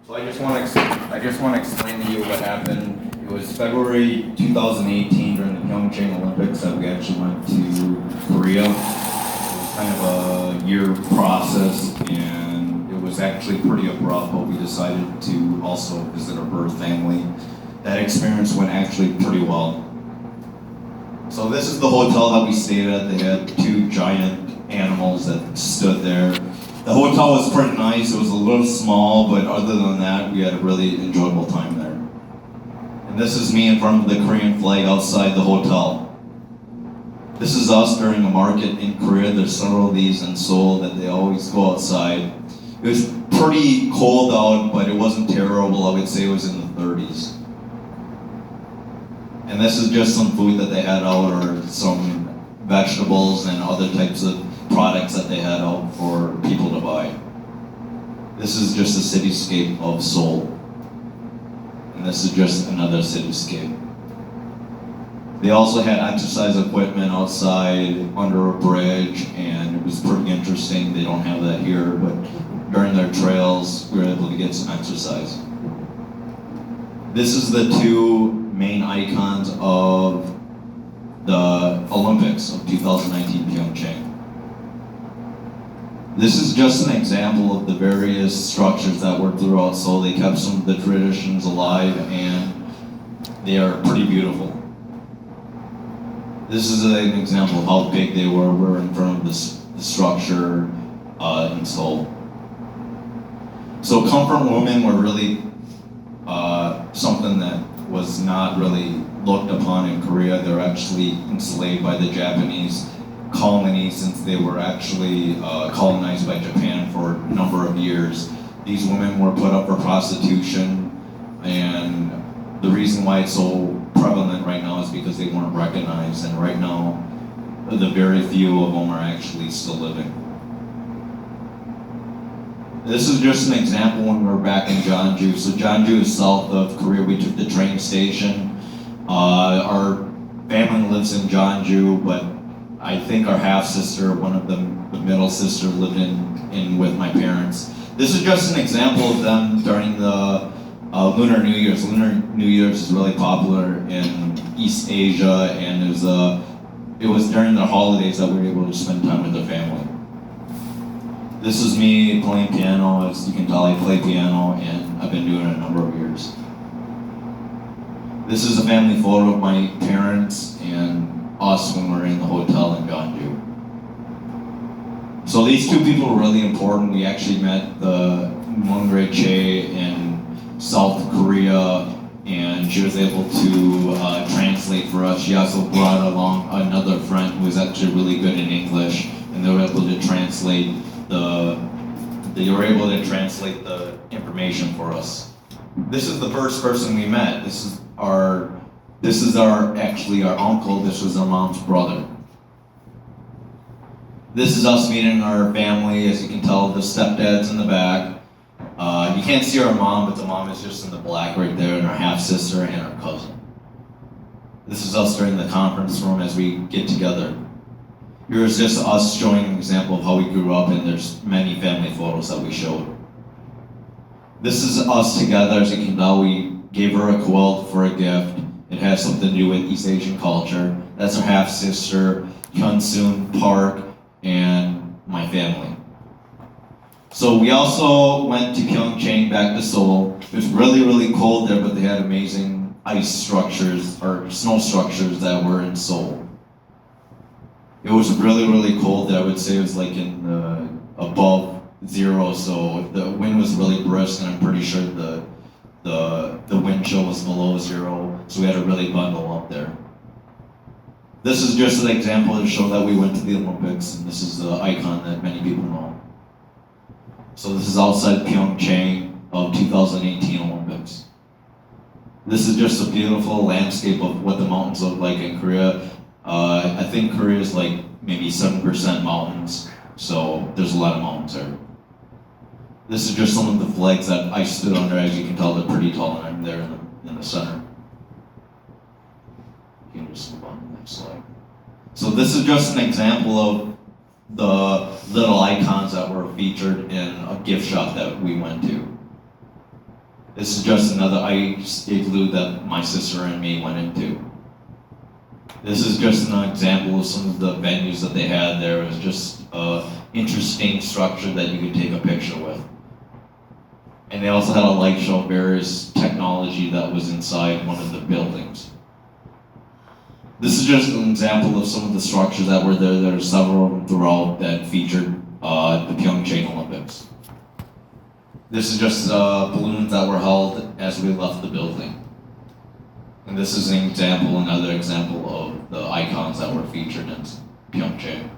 So I just want to explain to you what happened. It was February 2018 during the Pyeongchang Olympics that we actually went to Korea. It was kind of a year process, and it was actually pretty abrupt, but we decided to also visit our birth family. That experience went actually pretty well. So this is the hotel that we stayed at. They had two giant animals that stood there. The hotel was pretty nice. It was a little small, but other than that, we had a really enjoyable time there. And this is me in front of the Korean flag outside the hotel. This is us during a market in Korea. There's several of these in Seoul that they always go outside. It was pretty cold out, but it wasn't terrible. I would say it was in the 30s. And this is just some food that they had out, or some vegetables and other types of products that they had out for people to buy. This is just a cityscape of Seoul. And this is just another cityscape. They also had exercise equipment outside under a bridge, and it was pretty interesting. They don't have that here, but during their trails, we were able to get some exercise. This is the two main icons of the Olympics of 2019 Pyeongchang. This is just an example of the various structures that were throughout Seoul. They kept some of the traditions alive, and they are pretty beautiful. This is an example of how big they were. We're in front of the structure in Seoul. So comfort women were really something that was not really looked upon in Korea. They're actually enslaved by the Japanese colony, since they were actually colonized by Japan for a number of years. These women were put up for prostitution, and the reason why it's so prevalent right now is because they weren't recognized, and right now the very few of them are actually still living. This is just an example when we were back in Jeonju. So Jeonju is south of Korea. We took the train station. Our family lives in Jeonju, but I think our half-sister, one of them, the middle sister, lived in with my parents. This is just an example of them during the Lunar New Year's. Lunar New Year's is really popular in East Asia, and it was during the holidays that we were able to spend time with their family. This is me playing piano. As you can tell, I play piano, and I've been doing it a number of years. This is a family photo of my parents and us when we were in the hotel in Jeonju. So these two people were really important. We actually met the Mungre Che in South Korea, and she was able to translate for us. She also brought along another friend who was actually really good in English, and they were able to translate the information for us. This is the first person we met. This is our uncle. This was our mom's brother. This is us meeting our family. As you can tell, the stepdad's in the back. You can't see our mom, but the mom is just in the black right there, and our half-sister and our cousin. This is us during the conference room as we get together. Here's just us showing an example of how we grew up, and there's many family photos that we showed. This is us together. As you can tell, we gave her a quilt for a gift. It has something to do with East Asian culture. That's our half-sister, Cheon Ho Park, and my family. So we also went to Pyeongchang, back to Seoul. It was really, really cold there, but they had amazing ice structures, or snow structures that were in Seoul. It was really, really cold there. I would say it was like in above zero, so the wind was really brisk, and I'm pretty sure the wind chill was below zero, so we had to really bundle up there. This is just an example to show that we went to the Olympics, and this is the icon that many people know. So this is outside Pyeongchang of 2018 Olympics. This is just a beautiful landscape of what the mountains look like in Korea. I think Korea is like maybe 7% mountains, so there's a lot of mountains there. This is just some of the flags that I stood under. As you can tell, they're pretty tall, and I'm there in the center. You can just move on to the next slide. So this is just an example of the little icons that were featured in a gift shop that we went to. This is just another ice igloo that my sister and me went into. This is just an example of some of the venues that they had there. It was just an interesting structure that you could take a picture with. And they also had a light show of various technology that was inside one of the buildings. This is just an example of some of the structures that were there. There are several of them throughout that featured the Pyeongchang Olympics. This is just balloons that were held as we left the building. And this is an example, another example of the icons that were featured in Pyeongchang.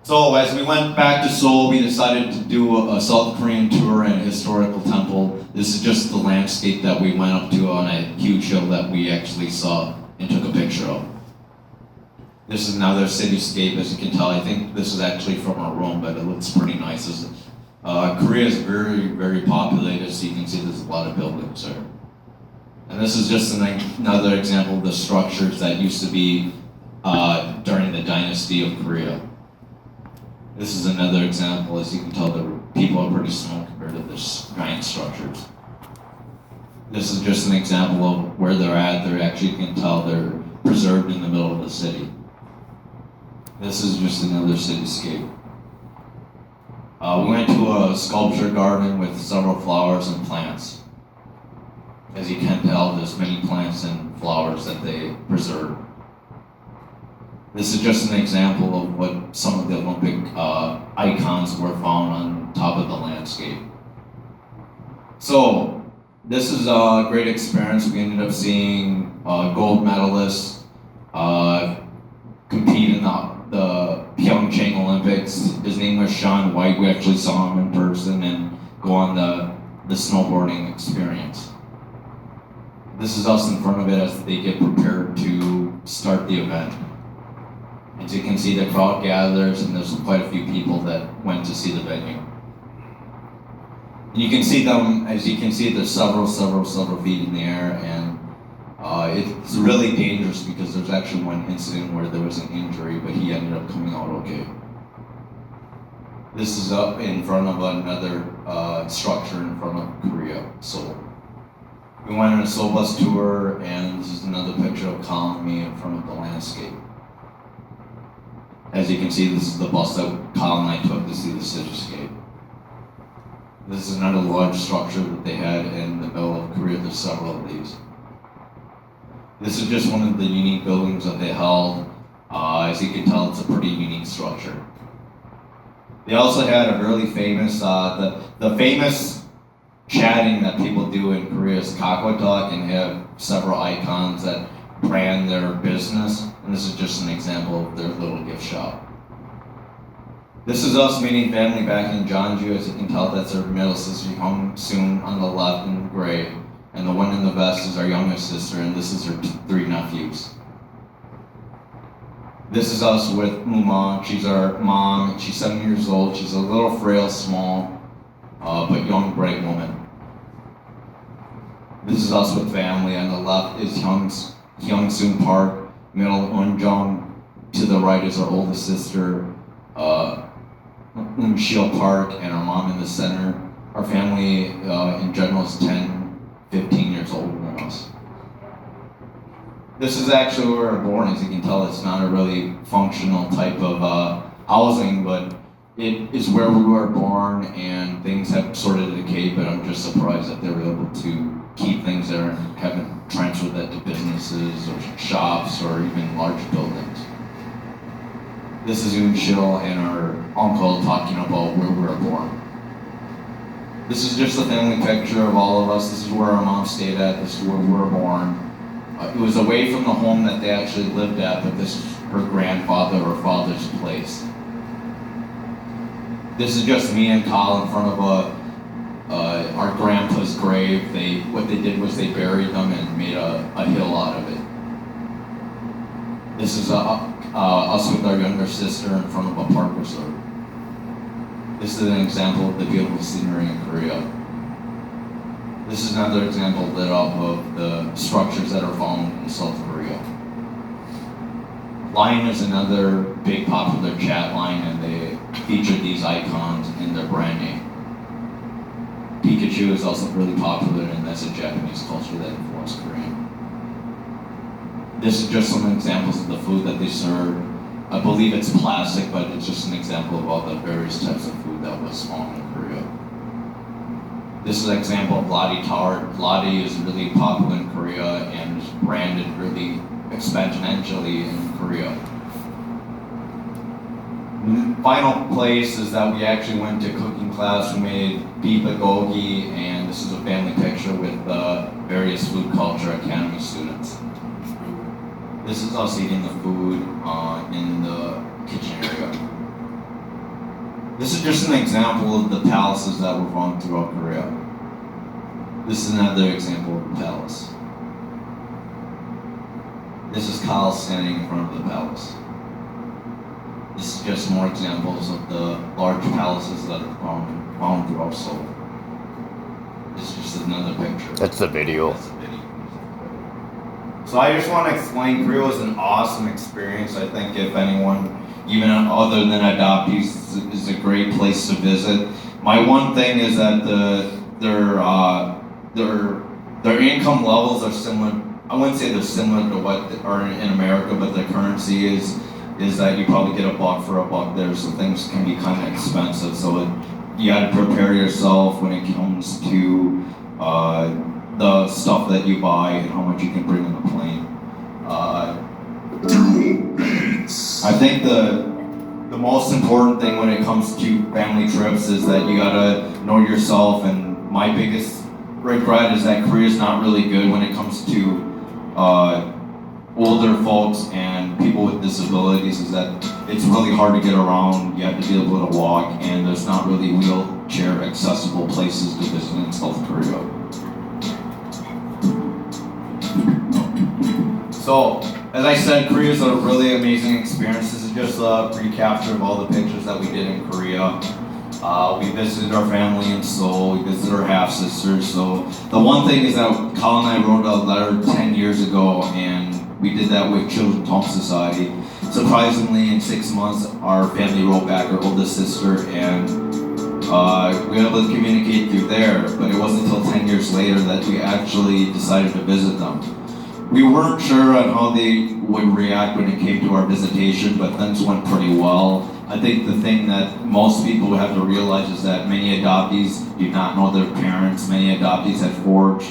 So as we went back to Seoul, we decided to do a South Korean tour and a historical temple. This is just the landscape that we went up to on a huge hill that we actually saw and took a picture of. This is another cityscape, as you can tell. I think this is actually from our room, but it looks pretty nice. Korea is very, very populated, so you can see there's a lot of buildings there. And this is just another example of the structures that used to be during the dynasty of Korea. This is another example. As you can tell, the people are pretty small compared to this giant structures. This is just an example of where they're at. They're actually, you can tell, they're preserved in the middle of the city. This is just another cityscape. We went to a sculpture garden with several flowers and plants. As you can tell, there's many plants and flowers that they preserve. This is just an example of what some of the Olympic icons were found on top of the landscape. So, this is a great experience. We ended up seeing gold medalists compete in the Pyeongchang Olympics. His name was Shaun White. We actually saw him in person and go on the snowboarding experience. This is us in front of it as they get prepared to start the event. As you can see, the crowd gathers and there's quite a few people that went to see the venue. And you can see them, as you can see, there's several feet in the air, and it's really dangerous because there's actually one incident where there was an injury, but he ended up coming out okay. This is up in front of another structure in front of Korea, Seoul. We went on a Seoul bus tour, and this is another picture of Colin and me in front of the landscape. As you can see, this is the bus that Colin and I took to see the cityscape. This is another large structure that they had in the middle of Korea. There's several of these. This is just one of the unique buildings that they held. As you can tell, it's a pretty unique structure. They also had a really famous, the famous chatting that people do in Korea is Talk, and have several icons that brand their business. And this is just an example of their little gift shop. This is us meeting family back in Jeonju. As you can tell, that's our middle sister, Hong Soon, on the left in gray. And the one in the vest is our youngest sister, and this is her three nephews. This is us with Muma. She's our mom. She's 7 years old. She's a little frail, small, but young, bright woman. This is us with family. On the left is Pyeongchang Park, middle Pyeongchang. To the right is our oldest sister, Cheon Park, and our mom in the center. Our family in general is 10, 15 years older than us. This is actually where we were born. As you can tell, it's not a really functional type of housing, but it is where we were born, and things have sort of decayed, but I'm just surprised that they were able to keep things there and haven't transferred that to businesses or shops or even large buildings. This is Unshil and our uncle talking about where we were born. This is just a family picture of all of us. This is where our mom stayed at. This is where we were born. It was away from the home that they actually lived at, but this is her grandfather or father's place. This is just me and Kyle in front of our grandpa's grave. What they did was they buried them and made a hill out of it. This is us with our younger sister in front of a park reserve. This is an example of the beautiful scenery in Korea. This is another example lit up of the structures that are found in South Korea. Line is another big popular chat line, and they feature these icons in their branding. Pikachu is also really popular, and that's a Japanese culture that influenced Korean. This is just some examples of the food that they serve. I believe it's plastic, but it's just an example of all the various types of food that was found in Korea. This is an example of Lottie tart. Lottie is really popular in Korea and is branded really exponentially in Korea. Final place is that we actually went to cooking class. We made beef bulgogi, and this is a family picture with various food culture academy students. This is us eating the food in the kitchen area. This is just an example of the palaces that were found throughout Korea. This is another example of the palace. This is Kyle standing in front of the palace. This is just more examples of the large palaces that are found throughout Seoul. This is just another picture. That's the video. So I just want to explain, Korea was an awesome experience. I think if anyone, even other than adoptees, is a great place to visit. My one thing is that their income levels are similar. I wouldn't say they're similar to what are in America, but the currency is that you probably get $1 for $1 there, so things can be kind of expensive. So you got to prepare yourself when it comes to the stuff that you buy and how much you can bring on the plane. I think the most important thing when it comes to family trips is that you gotta know yourself, and my biggest regret is that Korea's not really good when it comes to older folks and people with disabilities, is that it's really hard to get around. You have to be able to walk, and there's not really wheelchair accessible places to visit in South Korea. So, as I said, Korea is a really amazing experience. This is just a recapture of all the pictures that we did in Korea. We visited our family in Seoul, we visited our half-sisters. So the one thing is that Kyle and I wrote a letter 10 years ago, and we did that with Children's Home Society. Surprisingly, in 6 months, our family wrote back our oldest sister, and we were able to communicate through there, but it wasn't until 10 years later that we actually decided to visit them. We weren't sure on how they would react when it came to our visitation, but things went pretty well. I think the thing that most people have to realize is that many adoptees do not know their parents. Many adoptees had forged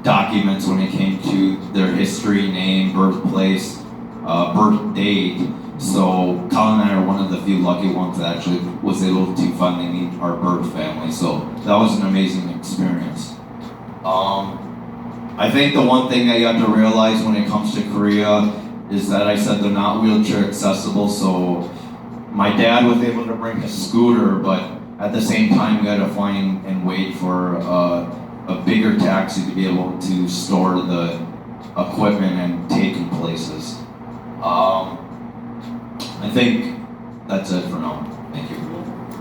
documents when it came to their history, name, birthplace, birth date. So Colin and I are one of the few lucky ones that actually was able to finally meet our birth family. So that was an amazing experience. I think the one thing that you have to realize when it comes to Korea is that I said they're not wheelchair accessible, so my dad was able to bring his scooter, but at the same time we had to find and wait for a bigger taxi to be able to store the equipment and take them places. I think that's it for now. Thank you.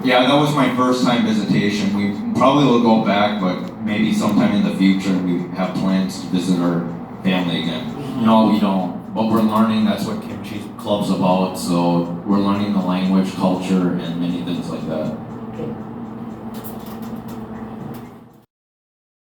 Yeah, that was my first time visitation. We probably will go back, but maybe sometime in the future we have plans to visit our family again. No, we don't. But we're learning, that's what Kimchi Club's about, so we're learning the language, culture, and many things like that.